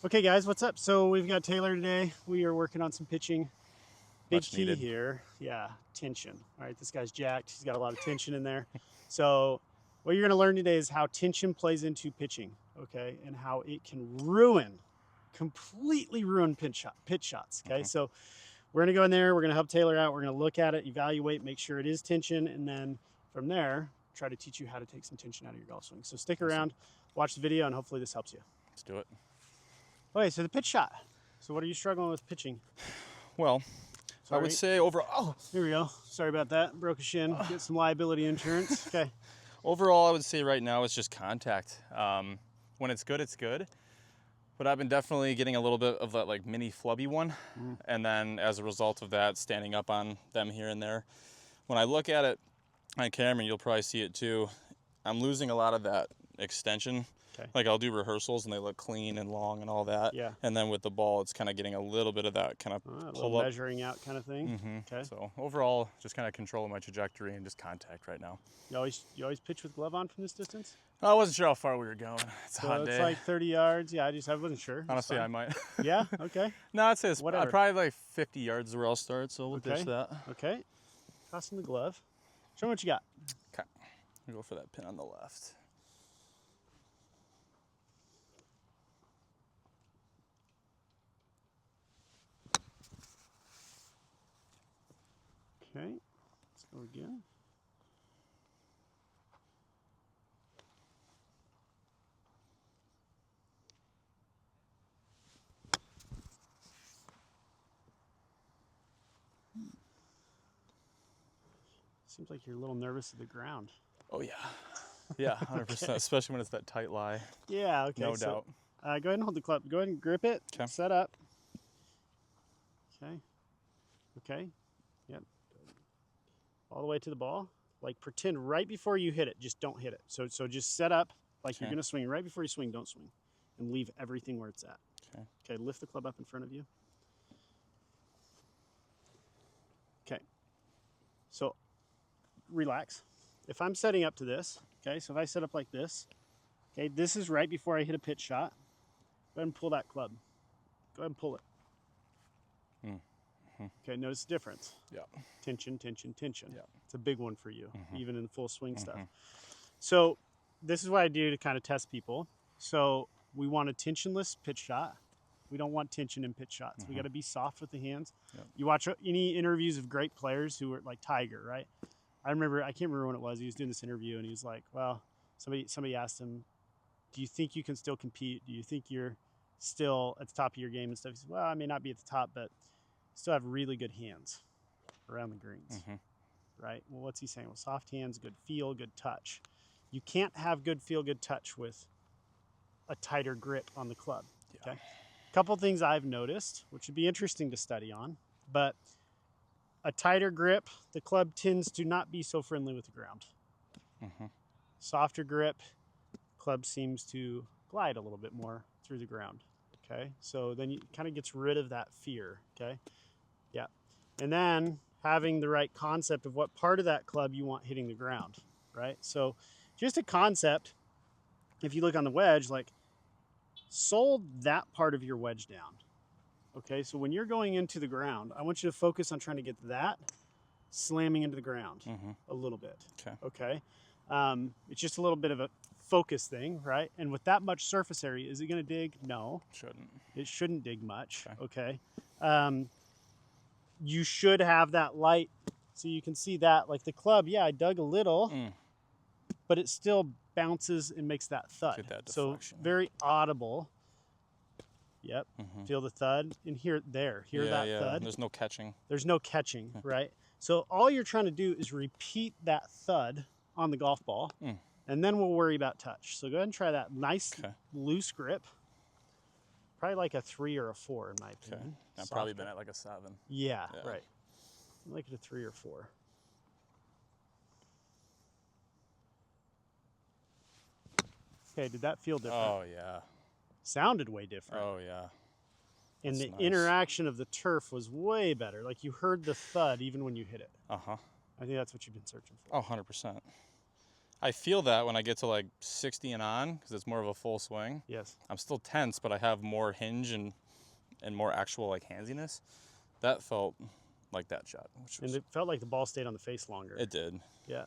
Okay guys, what's up? So we've got Taylor today. We are working on some pitching. Big Much key needed. here, yeah, tension. All right, this guy's jacked. He's got a lot of tension in there. So what you're gonna learn today is how tension plays into pitching, okay, and how it can completely ruin pitch shots, okay? So we're gonna go in there, we're gonna help Taylor out, we're gonna look at it, evaluate, make sure it is tension, and then from there, try to teach you how to take some tension out of your golf swing. So stick Awesome. around, watch the video, and hopefully this helps you. Let's do it. Okay, so the pitch shot. So what are you struggling with pitching? Well, I Sorry. would say overall, Here we go. Sorry about that. Broke a shin. Get some liability insurance. Okay. overall, I would say right now it's just contact. When it's good, it's good. But I've been definitely getting a little bit of that like mini flubby one, and then as a result of that, standing up on them here and there. When I look at it on camera, you'll probably see it too. I'm losing a lot of that extension. Okay. Like I'll do rehearsals and they look clean and long and all that. Yeah. And then with the ball, it's kind of getting a little bit of that kind of A little pull up. measuring out kind of thing. Okay. So overall, just kind of controlling my trajectory and just contact right now. You always pitch with glove on from this distance? I wasn't sure how far we were going. It's a So hot it's day. like 30 yards. Yeah, I wasn't sure. Honestly, I might. Yeah. Okay. No, I'd say it's Whatever. probably like 50 yards is where I'll start. So we'll Okay. pitch that. Okay. Tossing the glove. Show me what you got. Okay. I'll go for that pin on the left. Okay. Let's go again. Seems like you're a little nervous of the ground. Oh yeah. Yeah, 100%. Okay. Especially when it's that tight lie. Yeah. Okay. No so, doubt. go ahead and hold the club. Go ahead and grip it. Okay. Set up. Okay. Okay. Yep. All the way to the ball. Like pretend right before you hit it, just don't hit it. So just set up like you're Okay. gonna swing. Right before you swing, don't swing. And leave everything where it's at. Okay. Okay, lift the club up in front of you. Okay. So relax. If I'm setting up to this, okay, so if I set up like this, okay, this is right before I hit a pitch shot. Go ahead and pull that club. Go ahead and pull it. Okay, notice the difference. Yeah. Tension, tension, tension. Yeah. It's a big one for you, even in the full swing stuff. So this is what I do to kind of test people. So we want a tensionless pitch shot. We don't want tension in pitch shots. We got to be soft with the hands. Yep. You watch any interviews of great players who were like Tiger, right? I can't remember when it was. He was doing this interview and he was like, well, somebody asked him, do you think you can still compete? Do you think you're still at the top of your game and stuff? He said, well, I may not be at the top, but still have really good hands around the greens, right? Well, what's he saying? Well, soft hands, good feel, good touch. You can't have good feel, good touch with a tighter grip on the club, okay? A couple things I've noticed, which would be interesting to study on, but a tighter grip, the club tends to not be so friendly with the ground. Softer grip, club seems to glide a little bit more through the ground, okay? So then it kind of gets rid of that fear, okay? Yeah. And then having the right concept of what part of that club you want hitting the ground, right? So just a concept, if you look on the wedge, like sold that part of your wedge down. Okay, so when you're going into the ground, I want you to focus on trying to get that slamming into the ground a little bit. Okay. It's just a little bit of a focus thing, right? And with that much surface area, is it going to dig? No. Shouldn't. It shouldn't dig much. Okay. You should have that light so you can see that. Like the club, yeah, I dug a little, but it still bounces and makes that thud. Get that So deflection. very audible. Yep. Feel the thud and hear that thud. There's no catching. There's no catching, right? So all you're trying to do is repeat that thud on the golf ball, and then we'll worry about touch. So go ahead and try that nice loose grip. Probably like a 3 or a 4 in my opinion. I've probably been at like a 7. Yeah, right. I like it a 3 or 4. Okay, did that feel different? Oh yeah. Sounded way different. Oh yeah. And That's the nice. interaction of the turf was way better. Like you heard the thud even when you hit it. Uh-huh. I think that's what you've been searching for. Oh, 100%. I feel that when I get to like 60 and on, because it's more of a full swing. Yes. I'm still tense, but I have more hinge and more actual like handsiness. That felt like that shot. And it felt like the ball stayed on the face longer. It did. Yeah.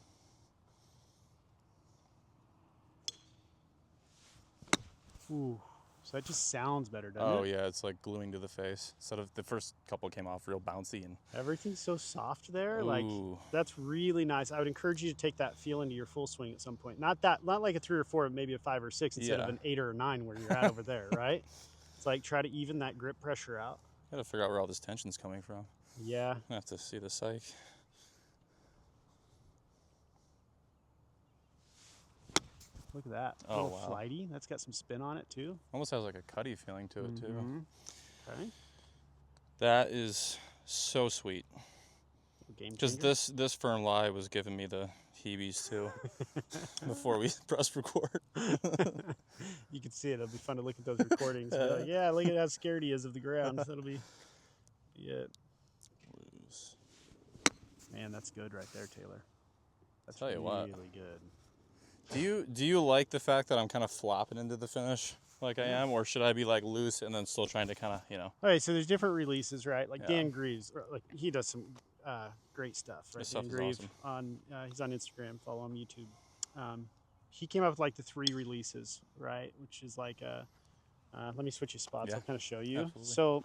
Ooh. So that just sounds better, doesn't it? Oh yeah, it's like gluing to the face. Instead of the first couple came off real bouncy and Everything's so soft there. Ooh. Like that's really nice. I would encourage you to take that feel into your full swing at some point. Not like a 3 or 4, maybe a 5 or 6 instead of an 8 or a 9 where you're at over there, right? It's like try to even that grip pressure out. Gotta figure out where all this tension's coming from. Yeah. I have to see the psych. Look at that. Oh, little wow. flighty. That's got some spin on it too. Almost has like a cutty feeling to it too. Okay. That is so sweet. Game Because changer. this firm lie was giving me the heebies too before we pressed record. You can see it. It'll be fun to look at those recordings. And be like, yeah, look at how scared he is of the ground. That'll be it. Man, that's good right there, Taylor. That's Tell you really what. good. Do you like the fact that I'm kind of flopping into the finish like I am, or should I be like loose and then still trying to kind of, you know? All right, so there's different releases, right? Like Yeah. Dan Greaves, like he does some great stuff, right? His stuff Dan is Greaves awesome. he's on Instagram. Follow him on YouTube. He came up with like the 3 releases, right? Which is like let me switch you spots. Yeah, I'll kind of show you. absolutely. So,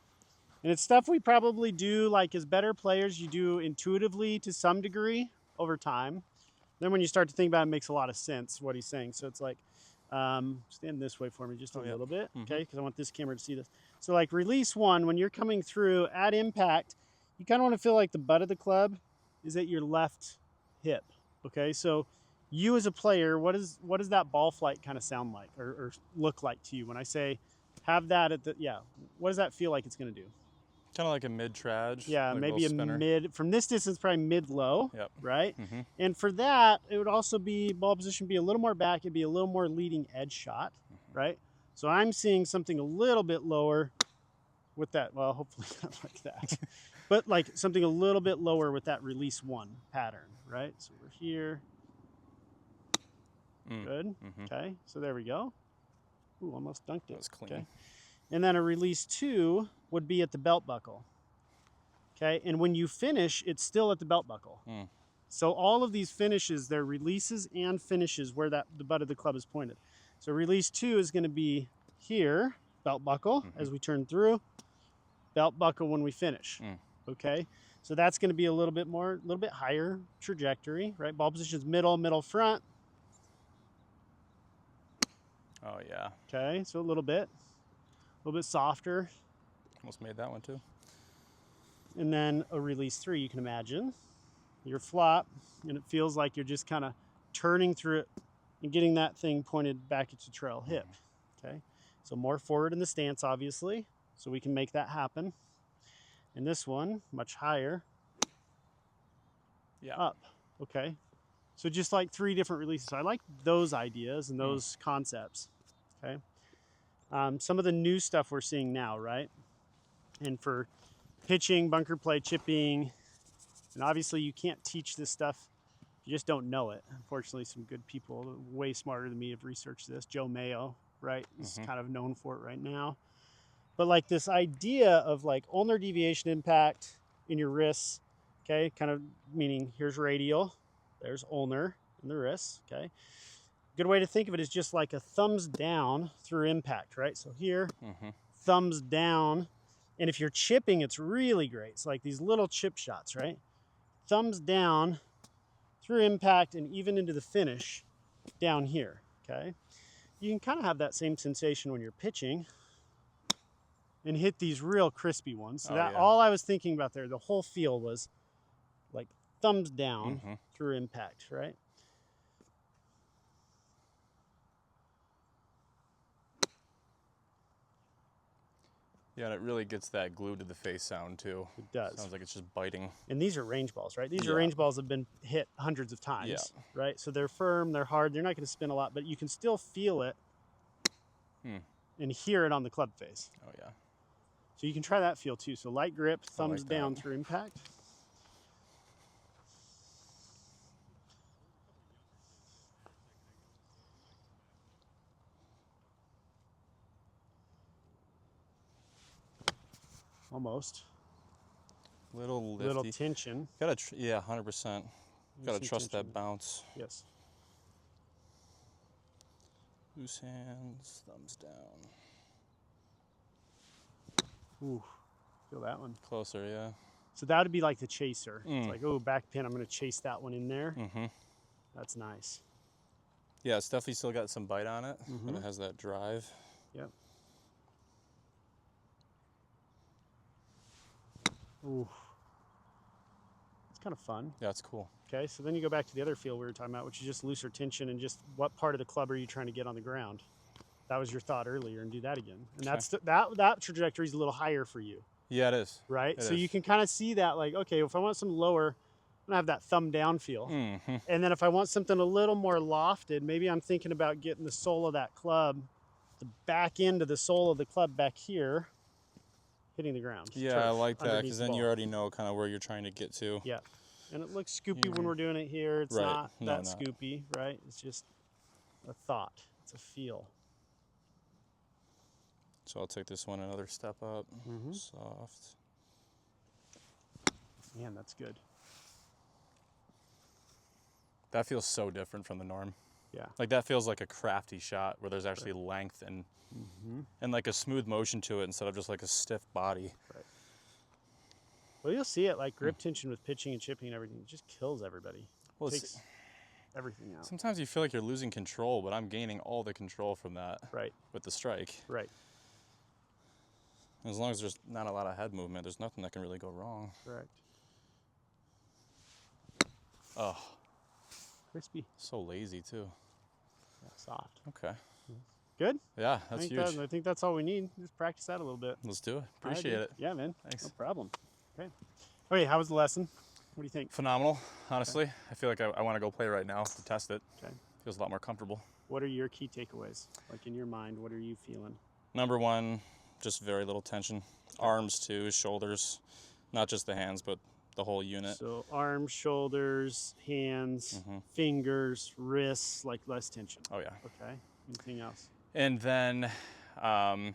and it's stuff we probably do like as better players. You do intuitively to some degree over time. Then when you start to think about it, it makes a lot of sense what he's saying. So it's like, stand this way for me just a little bit, okay? Because I want this camera to see this. So like release 1, when you're coming through at impact, you kind of want to feel like the butt of the club is at your left hip, okay? So you as a player, what does that ball flight kind of sound like or look like to you? When I say have that at the, what does that feel like it's going to do? Kind of like a mid-traj. Yeah, like maybe a spinner. mid, from this distance, probably mid-low, Yep. right? Mm-hmm. And for that, it would also be, ball position be a little more back, it'd be a little more leading edge shot, right? So I'm seeing something a little bit lower with that, well, hopefully not like that, but like something a little bit lower with that release 1 pattern, right? So we're here. Good, okay, so there we go. Ooh, almost dunked it. That was clean. Okay. And then a release 2 would be at the belt buckle. Okay, and when you finish, it's still at the belt buckle. So all of these finishes, they're releases and finishes where the butt of the club is pointed. So release 2 is going to be here, belt buckle, as we turn through, belt buckle when we finish. Okay, so that's going to be a little bit higher trajectory, right? Ball position's middle, front. Oh yeah. Okay, so a little bit softer. Almost made that one too. And then a release 3, you can imagine. Your flop, and it feels like you're just kind of turning through it and getting that thing pointed back at your trail hip. Okay, so more forward in the stance, obviously, so we can make that happen. And this one, much higher. Yeah. Up. Okay, so just like 3 different releases. So I like those ideas and those concepts. Okay, some of the new stuff we're seeing now, right? And for pitching, bunker play, chipping, and obviously you can't teach this stuff. You just don't know it. Unfortunately, some good people way smarter than me have researched this. Joe Mayo, right, is kind of known for it right now. But like this idea of like ulnar deviation impact in your wrists, okay, kind of meaning here's radial, there's ulnar in the wrists, okay. Good way to think of it is just like a thumbs down through impact, right? So here, thumbs down. And if you're chipping, it's really great. It's like these little chip shots, right? Thumbs down through impact and even into the finish down here, okay? You can kind of have that same sensation when you're pitching and hit these real crispy ones. So all I was thinking about there, the whole feel was like thumbs down through impact, right? Yeah, and it really gets that glued to the face sound too. It does. Sounds like it's just biting. And these are range balls, right? These are range balls that have been hit hundreds of times, right? So they're firm, they're hard, they're not going to spin a lot, but you can still feel it and hear it on the club face. Oh yeah. So you can try that feel too. So light grip, thumbs like down that. through impact. Almost. Little lifty. Little tension. Yeah, 100%. Gotta trust that bounce. Yes. Loose hands, thumbs down. Ooh, feel that one. Closer, yeah. So that would be like the chaser. It's Mm. like, oh, back pin, I'm going to chase that one in there. Mm-hmm. That's nice. Yeah, it's definitely still got some bite on it, but it has that drive. Yep. Ooh. It's kind of fun. Yeah, it's cool. Okay, so then you go back to the other feel we were talking about, which is just looser tension and just what part of the club are you trying to get on the ground? That was your thought earlier, and do that again. And Okay. that trajectory is a little higher for you. Yeah, it is. Right? It so is. you can kind of see that, like, okay, if I want some lower, I'm gonna have that thumb down feel. Mm-hmm. And then if I want something a little more lofted, maybe I'm thinking about getting the sole of that club, the back end of the sole of the club back here, hitting the ground. Yeah, turf, I like that underneath because the then you ball. already know kind of where you're trying to get to. Yeah. And it looks scoopy when we're doing it here. It's Right. not No, that not. scoopy, right? It's just a thought. It's a feel. So I'll take this one another step up. Soft. Man, that's good. That feels so different from the norm. Yeah. Like that feels like a crafty shot where there's actually length and like a smooth motion to it instead of just like a stiff body. Right. Well, you'll see it like grip tension with pitching and chipping and everything. It just kills everybody. Well, Takes everything out. sometimes you feel like you're losing control, but I'm gaining all the control from that Right. with the strike. Right. As long as there's not a lot of head movement, there's nothing that can really go wrong. Correct. Oh, Crispy. so lazy too. Yeah, soft. Okay. Good? Yeah, that's huge. I think that's all we need. Just practice that a little bit. Let's do it. All right, Appreciate dude. it. Yeah, man. Thanks. No problem. Okay. Okay, how was the lesson? What do you think? Phenomenal, honestly. I feel like I want to go play right now to test it. Okay. Feels a lot more comfortable. What are your key takeaways? Like in your mind, what are you feeling? Number one, just very little tension. Arms too, shoulders, not just the hands, but the whole unit. So arms, shoulders, hands, fingers, wrists, like less tension. Oh yeah. Okay. Anything else? And then I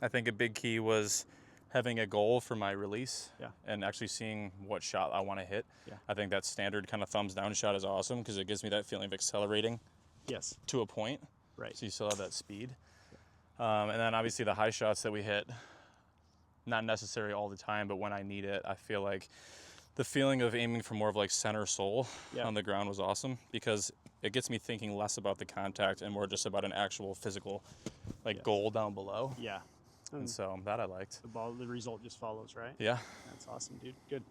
think a big key was having a goal for my release and actually seeing what shot I want to hit. Yeah. I think that standard kind of thumbs down shot is awesome because it gives me that feeling of accelerating Yes. to a point. Right. So you still have that speed. And then obviously the high shots that we hit, not necessary all the time, but when I need it, I feel like the feeling of aiming for more of like center sole on the ground was awesome because it gets me thinking less about the contact and more just about an actual physical goal down below. Yeah. And so that I liked. The result just follows, right? Yeah. That's awesome, dude. Good.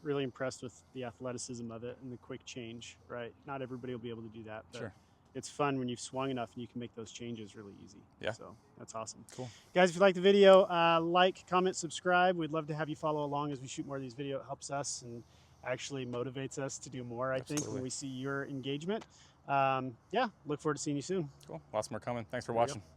Really impressed with the athleticism of it and the quick change, right? Not everybody will be able to do that, but Sure. it's fun when you've swung enough and you can make those changes really easy. Yeah. So that's awesome. Cool. Guys, if you like the video, like, comment, subscribe. We'd love to have you follow along as we shoot more of these videos. It helps us and actually motivates us to do more, I think, when we see your engagement. Yeah, look forward to seeing you soon. Cool. Lots more coming. Thanks for There you watching. go.